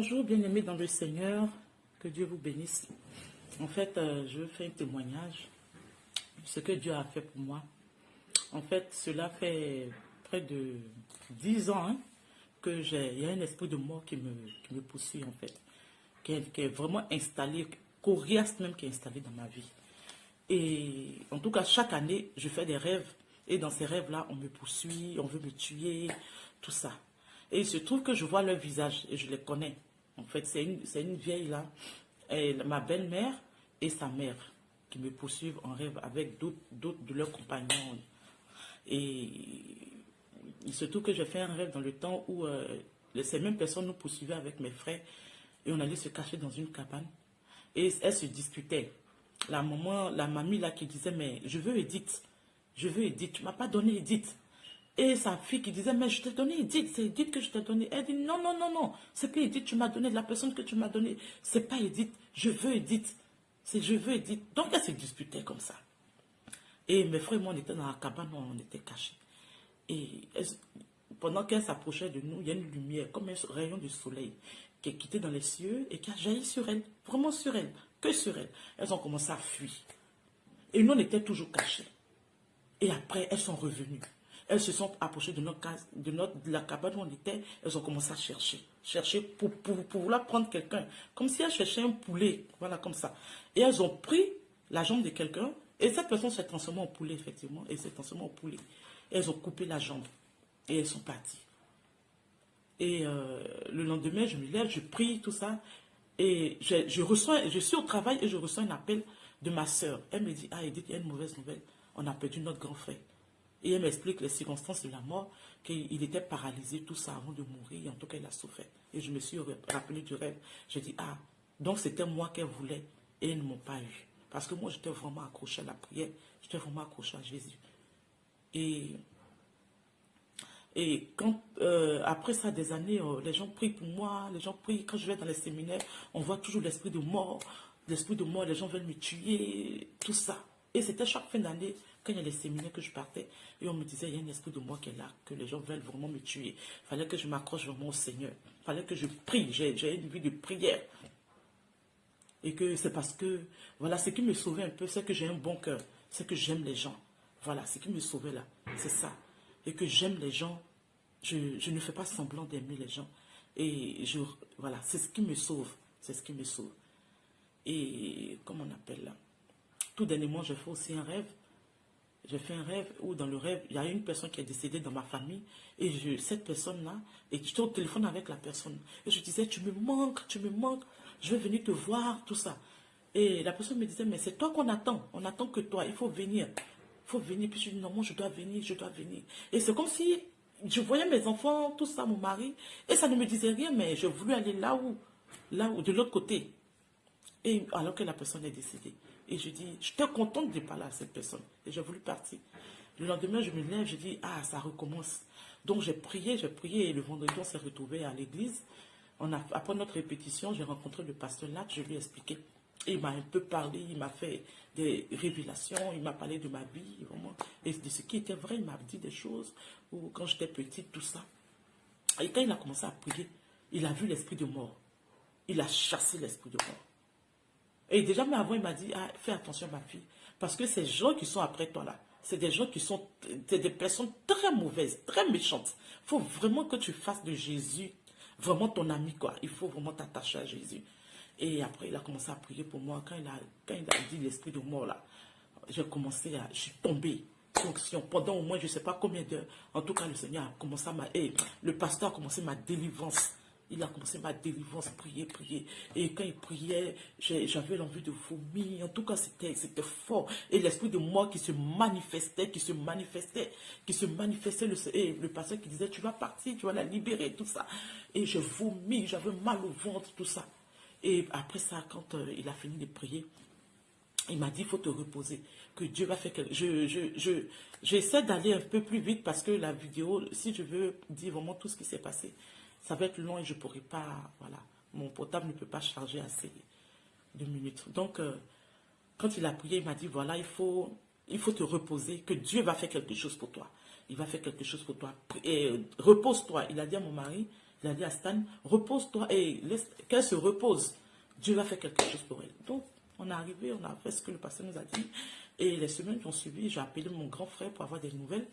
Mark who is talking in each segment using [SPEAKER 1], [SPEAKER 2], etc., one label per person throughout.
[SPEAKER 1] Bonjour, bien-aimés dans le Seigneur, que Dieu vous bénisse. En fait, je fais un témoignage de ce que Dieu a fait pour moi. En fait, cela fait près de 10 ans que il y a un esprit de mort qui me poursuit, en fait, qui est vraiment installé, coriace même, qui est installé dans ma vie. Et en tout cas, chaque année, je fais des rêves. Et dans ces rêves-là, on me poursuit, on veut me tuer, tout ça. Et il se trouve que je vois leur visage et je les connais. En fait, c'est une vieille là, ma belle-mère et sa mère qui me poursuivent en rêve avec d'autres de leurs compagnons. Et il se trouve que j'ai fait un rêve dans le temps où ces mêmes personnes nous poursuivaient avec mes frères et on allait se cacher dans une cabane. Et elles se disputaient. La mamie là qui disait, mais je veux Edith, tu m'as pas donné Edith. Et sa fille qui disait, mais je t'ai donné Edith, c'est Edith que je t'ai donné. Elle dit, non, non, non, non, c'est pas Edith, tu m'as donné, la personne que tu m'as donné, c'est pas Edith, je veux Edith. C'est je veux Edith. Donc elles se disputaient comme ça. Et mes frères et moi, on était dans la cabane, on était cachés. Et pendant qu'elles s'approchaient de nous, il y a une lumière, comme un rayon de soleil, qui est quitté dans les cieux et qui a jailli sur elles, vraiment sur elles, que sur elles. Elles ont commencé à fuir. Et nous, on était toujours cachés. Et après, elles sont revenues. Elles se sont approchées de notre case, de la cabane où on était. Elles ont commencé à chercher pour vouloir prendre quelqu'un. Comme si elles cherchaient un poulet, voilà, comme ça. Et elles ont pris la jambe de quelqu'un. Et cette personne s'est transformée en poulet, effectivement. Et s'est transformée en poulet. Et elles ont coupé la jambe. Et elles sont parties. Et le lendemain, je me lève, je prie, tout ça. Et je suis au travail et je reçois un appel de ma soeur. Elle me dit, ah Edith, il y a une mauvaise nouvelle. On a perdu notre grand frère. Et elle m'explique les circonstances de la mort, qu'il était paralysé, tout ça, avant de mourir. En tout cas, il a souffert. Et je me suis rappelé du rêve. J'ai dit, ah, donc c'était moi qu'elle voulait. Et ils ne m'ont pas eu. Parce que moi, j'étais vraiment accroché à la prière. J'étais vraiment accroché à Jésus. Et quand, après ça, des années, les gens prient pour moi, les gens prient. Quand je vais dans les séminaires, on voit toujours l'esprit de mort. L'esprit de mort, les gens veulent me tuer, tout ça. Et c'était chaque fin d'année, quand il y a les séminaires que je partais, et on me disait, il y a un esprit de mort qui est là, que les gens veulent vraiment me tuer. Il fallait que je m'accroche vraiment au Seigneur. Il fallait que je prie. J'ai une vie de prière. Et que c'est parce que, voilà, ce qui me sauvait un peu, c'est que j'ai un bon cœur. C'est que j'aime les gens. Voilà, ce qui me sauvait là, c'est ça. Et que j'aime les gens. Je ne fais pas semblant d'aimer les gens. Et voilà, c'est ce qui me sauve. C'est ce qui me sauve. Et, comment on appelle là? Tout dernièrement, j'ai fait aussi un rêve. J'ai fait un rêve où dans le rêve, il y a une personne qui est décédée dans ma famille. Et cette personne-là, et j'étais au téléphone avec la personne. Et je disais, tu me manques, je vais venir te voir, tout ça. Et la personne me disait, mais c'est toi qu'on attend. On attend que toi, il faut venir. Il faut venir. Puis je dis, non, moi je dois venir, je dois venir. Et c'est comme si je voyais mes enfants, tout ça, mon mari. Et ça ne me disait rien, mais je voulais aller là où, de l'autre côté. Et alors que la personne est décédée. Et je dis, j'étais contente de parler à cette personne. Et j'ai voulu partir. Le lendemain, je me lève, je dis, ah, ça recommence. Donc j'ai prié. Et le vendredi, on s'est retrouvés à l'église. Après notre répétition, j'ai rencontré le pasteur là, je lui ai expliqué. Et il m'a un peu parlé, il m'a fait des révélations, il m'a parlé de ma vie, vraiment. Et de ce qui était vrai, il m'a dit des choses, où quand j'étais petite, tout ça. Et quand il a commencé à prier, il a vu l'esprit de mort. Il a chassé l'esprit de mort. Et déjà, mais avant, il m'a dit, ah, fais attention, ma fille. Parce que ces gens qui sont après toi là, c'est des gens qui sont des personnes très mauvaises, très méchantes. Il faut vraiment que tu fasses de Jésus vraiment ton ami, quoi. Il faut vraiment t'attacher à Jésus. Et après, il a commencé à prier pour moi. Quand il a dit l'esprit de mort là, je suis tombée. Fonction. Pendant au moins, je ne sais pas combien d'heures. En tout cas, le Seigneur a commencé le pasteur a commencé ma délivrance. Il a commencé ma délivrance, prier. Et quand il priait, j'avais l'envie de vomir. En tout cas, c'était fort. Et l'esprit de moi qui se manifestait. Et le pasteur qui disait, tu vas partir, tu vas la libérer, tout ça. Et je vomis, j'avais mal au ventre, tout ça. Et après ça, quand il a fini de prier, il m'a dit, il faut te reposer, que Dieu va faire quelque chose. J'essaie d'aller un peu plus vite parce que la vidéo, si je veux dire vraiment tout ce qui s'est passé, ça va être long et je ne pourrai pas, voilà, mon portable ne peut pas charger assez de minutes. Donc, quand il a prié, il m'a dit, voilà, il faut te reposer, que Dieu va faire quelque chose pour toi. Il va faire quelque chose pour toi. Et repose-toi. Il a dit à mon mari, Il a dit à Stan, repose-toi et laisse qu'elle se repose. Dieu va faire quelque chose pour elle. Donc, on est arrivé, on a fait ce que le pasteur nous a dit. Et les semaines qui ont suivi, j'ai appelé mon grand frère pour avoir des nouvelles.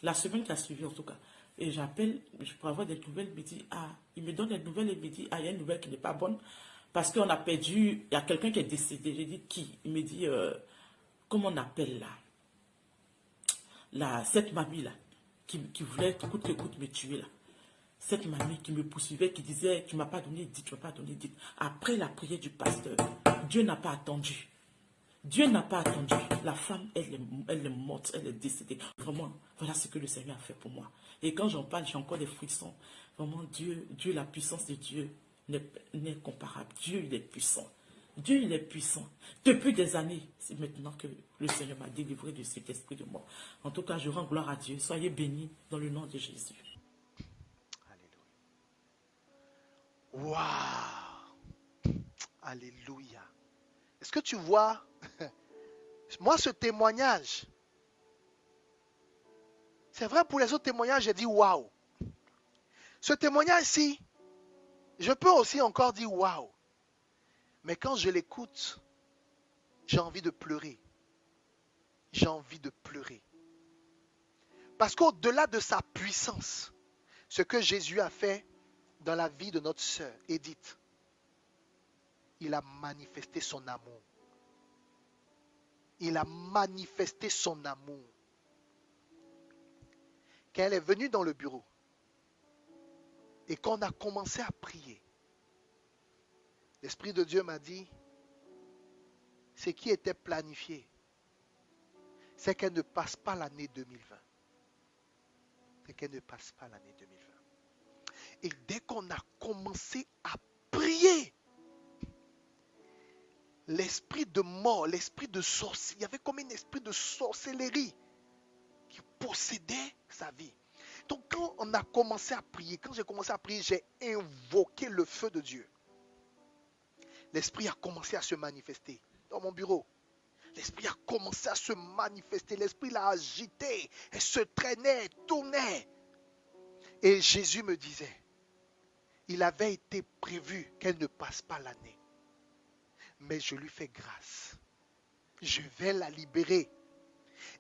[SPEAKER 1] La semaine qui a suivi, en tout cas. Et j'appelle pour avoir des nouvelles. Il me dit, il me donne des nouvelles et il me dit, il y a une nouvelle qui n'est pas bonne. Parce qu'on a perdu, il y a quelqu'un qui est décédé. J'ai dit, qui? Il me dit, comment on appelle là? Cette mamie-là, qui voulait coûte que coûte me tuer là. Cette mamie qui me poursuivait, qui disait, tu ne m'as pas donné, dit, tu ne m'as pas donné, dit. Après la prière du pasteur, Dieu n'a pas attendu. Dieu n'a pas attendu. La femme, elle est morte, elle est décédée. Vraiment, voilà ce que le Seigneur a fait pour moi. Et quand j'en parle, j'ai encore des frissons. Vraiment, Dieu, la puissance de Dieu n'est comparable. Dieu, il est puissant. Dieu, il est puissant. Depuis des années, c'est maintenant que le Seigneur m'a délivré de cet esprit de mort. En tout cas, je rends gloire à Dieu. Soyez bénis dans le nom de Jésus.
[SPEAKER 2] Alléluia. Waouh! Alléluia. Est-ce que tu vois, moi, ce témoignage, c'est vrai pour les autres témoignages, j'ai dit waouh. Ce témoignage-ci, je peux aussi encore dire waouh. Mais quand je l'écoute, j'ai envie de pleurer. J'ai envie de pleurer. Parce qu'au-delà de sa puissance, ce que Jésus a fait dans la vie de notre sœur Edith, il a manifesté son amour. Il a manifesté son amour. Quand elle est venue dans le bureau et qu'on a commencé à prier, l'Esprit de Dieu m'a dit, ce qui était planifié, c'est qu'elle ne passe pas l'année 2020. C'est qu'elle ne passe pas l'année 2020. Et dès qu'on a commencé à prier, l'esprit de mort, l'esprit de sorcellerie, il y avait comme un esprit de sorcellerie qui possédait sa vie. Donc quand on a commencé à prier, quand j'ai commencé à prier, j'ai invoqué le feu de Dieu. L'esprit a commencé à se manifester dans mon bureau. L'esprit a commencé à se manifester. L'esprit l'a agité. Elle se traînait, tournait. Et Jésus me disait, il avait été prévu qu'elle ne passe pas l'année. Mais je lui fais grâce. Je vais la libérer.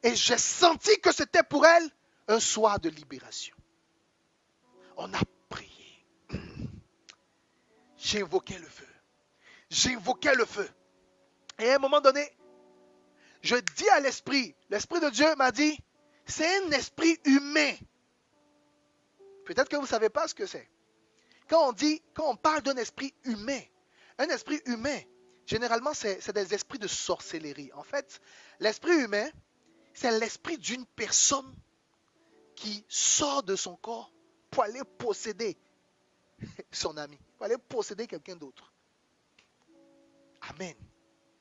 [SPEAKER 2] Et j'ai senti que c'était pour elle un soir de libération. On a prié. J'ai invoqué le feu. J'ai invoqué le feu. Et à un moment donné, je dis à l'esprit de Dieu m'a dit, c'est un esprit humain. Peut-être que vous ne savez pas ce que c'est. Quand on parle d'un esprit humain, généralement, c'est des esprits de sorcellerie. En fait, l'esprit humain, c'est l'esprit d'une personne qui sort de son corps pour aller posséder son ami, pour aller posséder quelqu'un d'autre. Amen.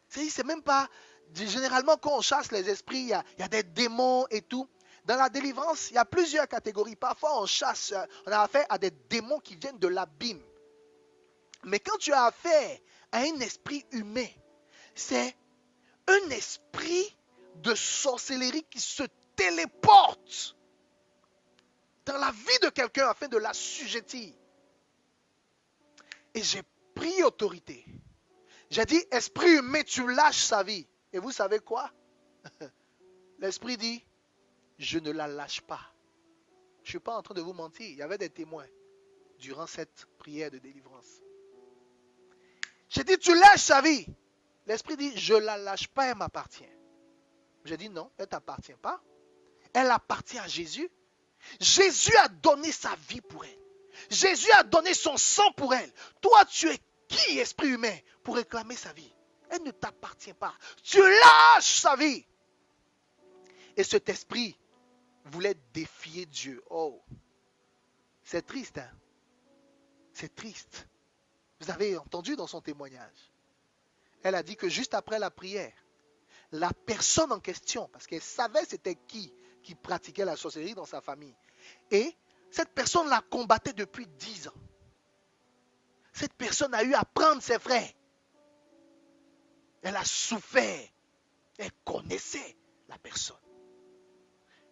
[SPEAKER 2] C'est même pas... Généralement, quand on chasse les esprits, il y a des démons et tout. Dans la délivrance, il y a plusieurs catégories. Parfois, on a affaire à des démons qui viennent de l'abîme. Mais quand tu as affaire à un esprit humain, c'est un esprit de sorcellerie qui se téléporte dans la vie de quelqu'un afin de l'assujettir. Et j'ai pris autorité. J'ai dit, esprit humain, tu lâches sa vie. Et vous savez quoi? L'esprit dit, je ne la lâche pas. Je ne suis pas en train de vous mentir. Il y avait des témoins durant cette prière de délivrance. J'ai dit, tu lâches sa vie. L'esprit dit, je ne la lâche pas, elle m'appartient. J'ai dit, non, elle ne t'appartient pas. Elle appartient à Jésus. Jésus a donné sa vie pour elle. Jésus a donné son sang pour elle. Toi, tu es qui, esprit humain, pour réclamer sa vie? Elle ne t'appartient pas. Tu lâches sa vie. Et cet esprit voulait défier Dieu. Oh, c'est triste, hein? C'est triste. Vous avez entendu dans son témoignage. Elle a dit que juste après la prière, la personne en question, parce qu'elle savait c'était qui pratiquait la sorcellerie dans sa famille. Et cette personne la combattait depuis 10 ans. Cette personne a eu à prendre ses frères. Elle a souffert. Elle connaissait la personne.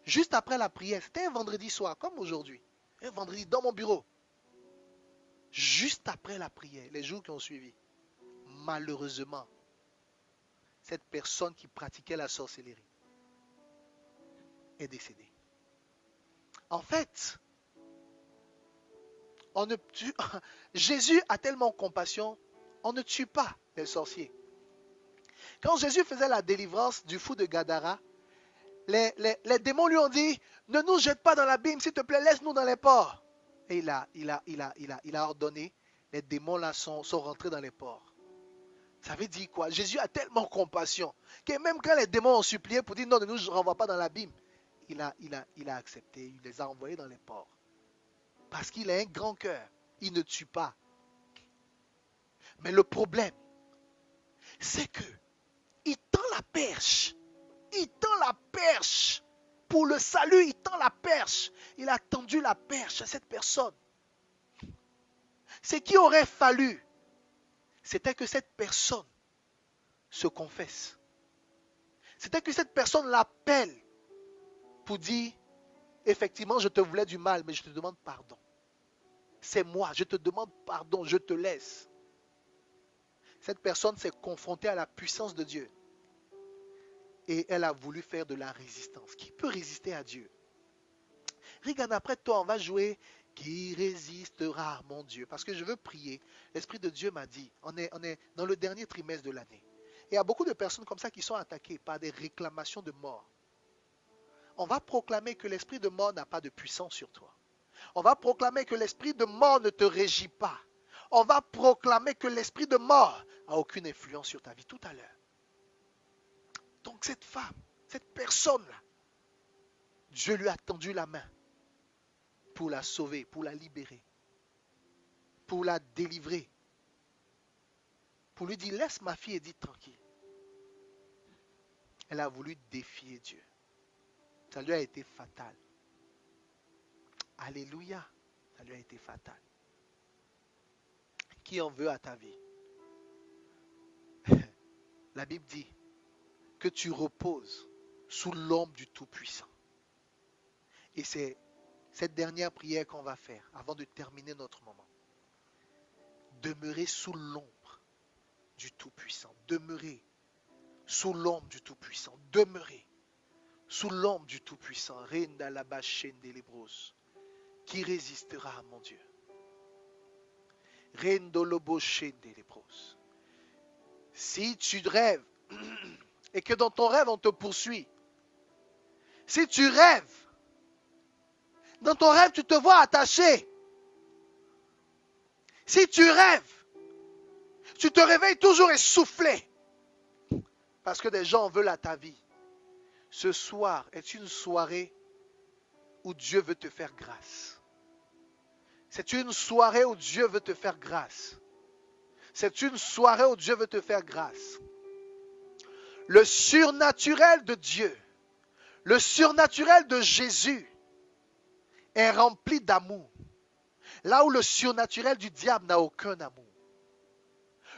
[SPEAKER 2] Juste après la prière, c'était un vendredi soir, comme aujourd'hui. Un vendredi dans mon bureau. juste après la prière, les jours qui ont suivi, malheureusement, cette personne qui pratiquait la sorcellerie est décédée. En fait, Jésus a tellement compassion, on ne tue pas les sorciers. Quand Jésus faisait la délivrance du fou de Gadara, les démons lui ont dit, ne nous jette pas dans l'abîme, s'il te plaît, laisse-nous dans les ports. Et il a ordonné, les démons là sont rentrés dans les ports. Ça veut dire quoi? Jésus a tellement compassion que même quand les démons ont supplié pour dire non, ne nous renvoie pas dans l'abîme, il a accepté, il les a envoyés dans les ports. Parce qu'il a un grand cœur, il ne tue pas. Mais le problème, c'est que il tend la perche. Il tend la perche. Pour le salut, il tend la perche. Il a tendu la perche à cette personne. Ce qui aurait fallu, c'était que cette personne se confesse. C'était que cette personne l'appelle pour dire, effectivement, je te voulais du mal, mais je te demande pardon. C'est moi, je te demande pardon, je te laisse. Cette personne s'est confrontée à la puissance de Dieu. Et elle a voulu faire de la résistance. Qui peut résister à Dieu? Regarde, après toi, on va jouer « Qui résistera à mon Dieu ?» Parce que je veux prier. L'Esprit de Dieu m'a dit, on est dans le dernier trimestre de l'année. Et il y a beaucoup de personnes comme ça qui sont attaquées par des réclamations de mort. On va proclamer que l'esprit de mort n'a pas de puissance sur toi. On va proclamer que l'esprit de mort ne te régit pas. On va proclamer que l'esprit de mort n'a aucune influence sur ta vie tout à l'heure. Donc cette femme, cette personne-là, Dieu lui a tendu la main pour la sauver, pour la libérer, pour la délivrer, pour lui dire laisse ma fille Edith tranquille. Elle a voulu défier Dieu. Ça lui a été fatal. Alléluia, ça lui a été fatal. Qui en veut à ta vie? La Bible dit que tu reposes sous l'ombre du Tout-Puissant. Et c'est cette dernière prière qu'on va faire avant de terminer notre moment. Demeurer sous l'ombre du Tout-Puissant. Demeurer sous l'ombre du Tout-Puissant. Demeurer sous l'ombre du Tout-Puissant. Renda la bachène des lébros. Qui résistera à mon Dieu? Rendo lobo chène des lébros. Si tu rêves et que dans ton rêve on te poursuit, si tu rêves, dans ton rêve tu te vois attaché, si tu rêves, tu te réveilles toujours essoufflé, parce que des gens veulent à ta vie. Ce soir est une soirée où Dieu veut te faire grâce. C'est une soirée où Dieu veut te faire grâce. C'est une soirée où Dieu veut te faire grâce. Le surnaturel de Dieu, le surnaturel de Jésus est rempli d'amour. Là où le surnaturel du diable n'a aucun amour.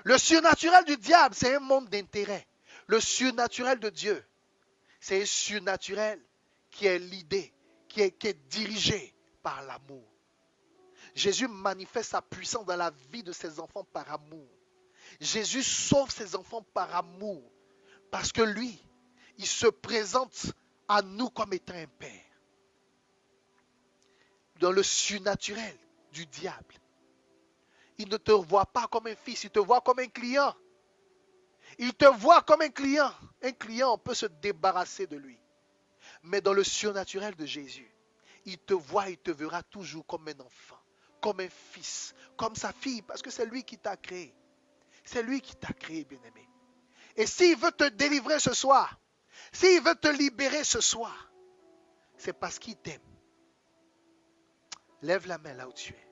[SPEAKER 2] Le surnaturel du diable, c'est un monde d'intérêt. Le surnaturel de Dieu, c'est un surnaturel qui est l'idée, qui est dirigé par l'amour. Jésus manifeste sa puissance dans la vie de ses enfants par amour. Jésus sauve ses enfants par amour. Parce que lui, il se présente à nous comme étant un père. Dans le surnaturel du diable, il ne te voit pas comme un fils, il te voit comme un client. Il te voit comme un client. Un client, on peut se débarrasser de lui. Mais dans le surnaturel de Jésus, il te voit, il te verra toujours comme un enfant, comme un fils, comme sa fille, parce que c'est lui qui t'a créé. C'est lui qui t'a créé, bien-aimé. Et s'il veut te délivrer ce soir, s'il veut te libérer ce soir, c'est parce qu'il t'aime. Lève la main là où tu es.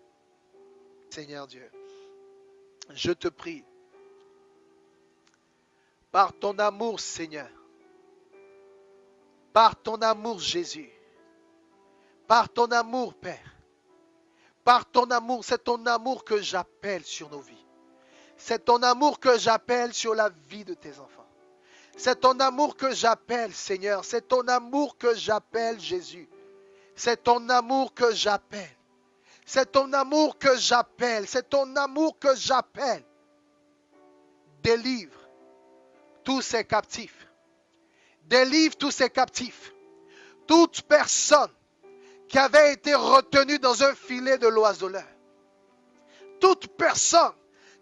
[SPEAKER 2] Seigneur Dieu, je te prie, par ton amour, Seigneur, par ton amour, Jésus, par ton amour, Père, par ton amour, c'est ton amour que j'appelle sur nos vies. C'est ton amour que j'appelle sur la vie de tes enfants. C'est ton amour que j'appelle, Seigneur. C'est ton amour que j'appelle, Jésus. C'est ton amour que j'appelle. C'est ton amour que j'appelle. C'est ton amour que j'appelle. Délivre tous ces captifs. Délivre tous ces captifs. Toute personne qui avait été retenue dans un filet de l'oiseleur. Toute personne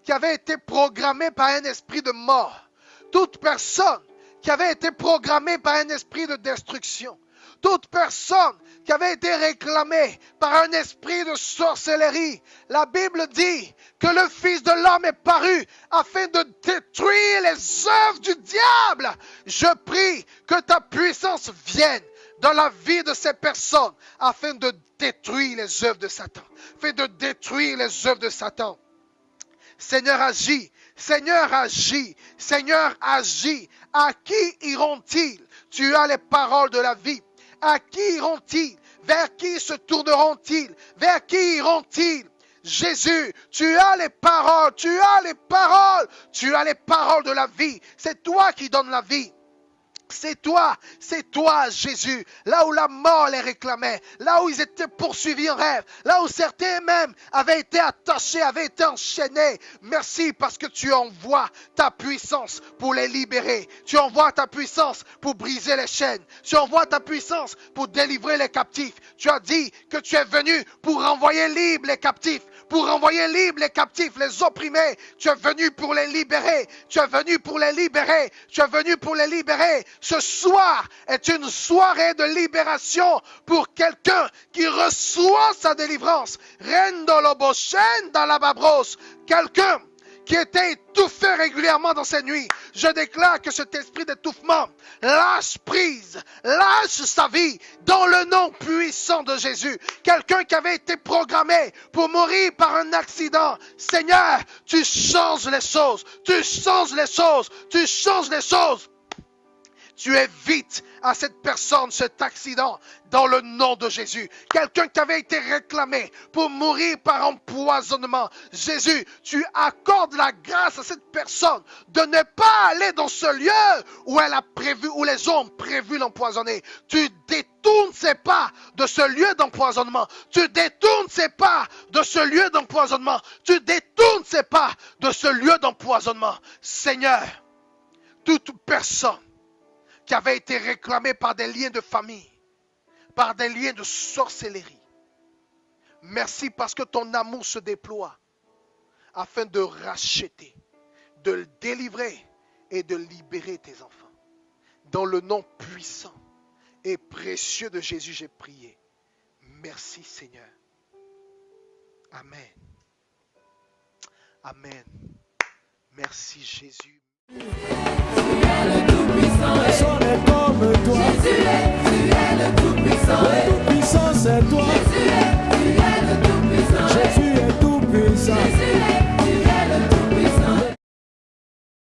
[SPEAKER 2] qui avait été programmée par un esprit de mort. Toute personne qui avait été programmée par un esprit de destruction. Toute personne qui avait été réclamée par un esprit de sorcellerie. La Bible dit que le Fils de l'homme est paru afin de détruire les œuvres du diable. Je prie que ta puissance vienne dans la vie de ces personnes afin de détruire les œuvres de Satan. Afin de détruire les œuvres de Satan. Seigneur, agis. Seigneur, agis. Seigneur, agis. À qui iront-ils? Tu as les paroles de la vie. À qui iront-ils? Vers qui se tourneront-ils? Vers qui iront-ils? Jésus, tu as les paroles, tu as les paroles, tu as les paroles de la vie. C'est toi qui donnes la vie. C'est toi Jésus, là où la mort les réclamait, là où ils étaient poursuivis en rêve, là où certains même avaient été attachés, avaient été enchaînés. Merci parce que tu envoies ta puissance pour les libérer. Tu envoies ta puissance pour briser les chaînes. Tu envoies ta puissance pour délivrer les captifs. Tu as dit que tu es venu pour renvoyer libres les captifs. Pour renvoyer libres les captifs, les opprimés. Tu es venu pour les libérer. Tu es venu pour les libérer. Tu es venu pour les libérer. Ce soir est une soirée de libération pour quelqu'un qui reçoit sa délivrance. Quelqu'un qui était étouffé régulièrement dans ces nuits. Je déclare que cet esprit d'étouffement lâche prise, lâche sa vie dans le nom puissant de Jésus. Quelqu'un qui avait été programmé pour mourir par un accident. Seigneur, tu changes les choses, tu changes les choses, tu changes les choses. Tu évites à cette personne cet accident dans le nom de Jésus. Quelqu'un qui avait été réclamé pour mourir par empoisonnement. Jésus, tu accordes la grâce à cette personne de ne pas aller dans ce lieu où elle a prévu, où les gens ont prévu l'empoisonner. Tu détournes ses pas de ce lieu d'empoisonnement. Tu détournes ses pas de ce lieu d'empoisonnement. Tu détournes ses pas de ce lieu d'empoisonnement. Seigneur, toute personne qui avait été réclamé par des liens de famille, par des liens de sorcellerie. Merci parce que ton amour se déploie afin de racheter, de le délivrer et de libérer tes enfants. Dans le nom puissant et précieux de Jésus, j'ai prié. Merci Seigneur. Amen. Amen. Merci Jésus.
[SPEAKER 3] Tu es le Tout-Puissant,
[SPEAKER 4] Personne n'est comme toi.
[SPEAKER 3] Jésus est, tu es le Tout-Puissant,
[SPEAKER 4] Le Tout-Puissant, c'est toi.
[SPEAKER 3] Jésus est, tu es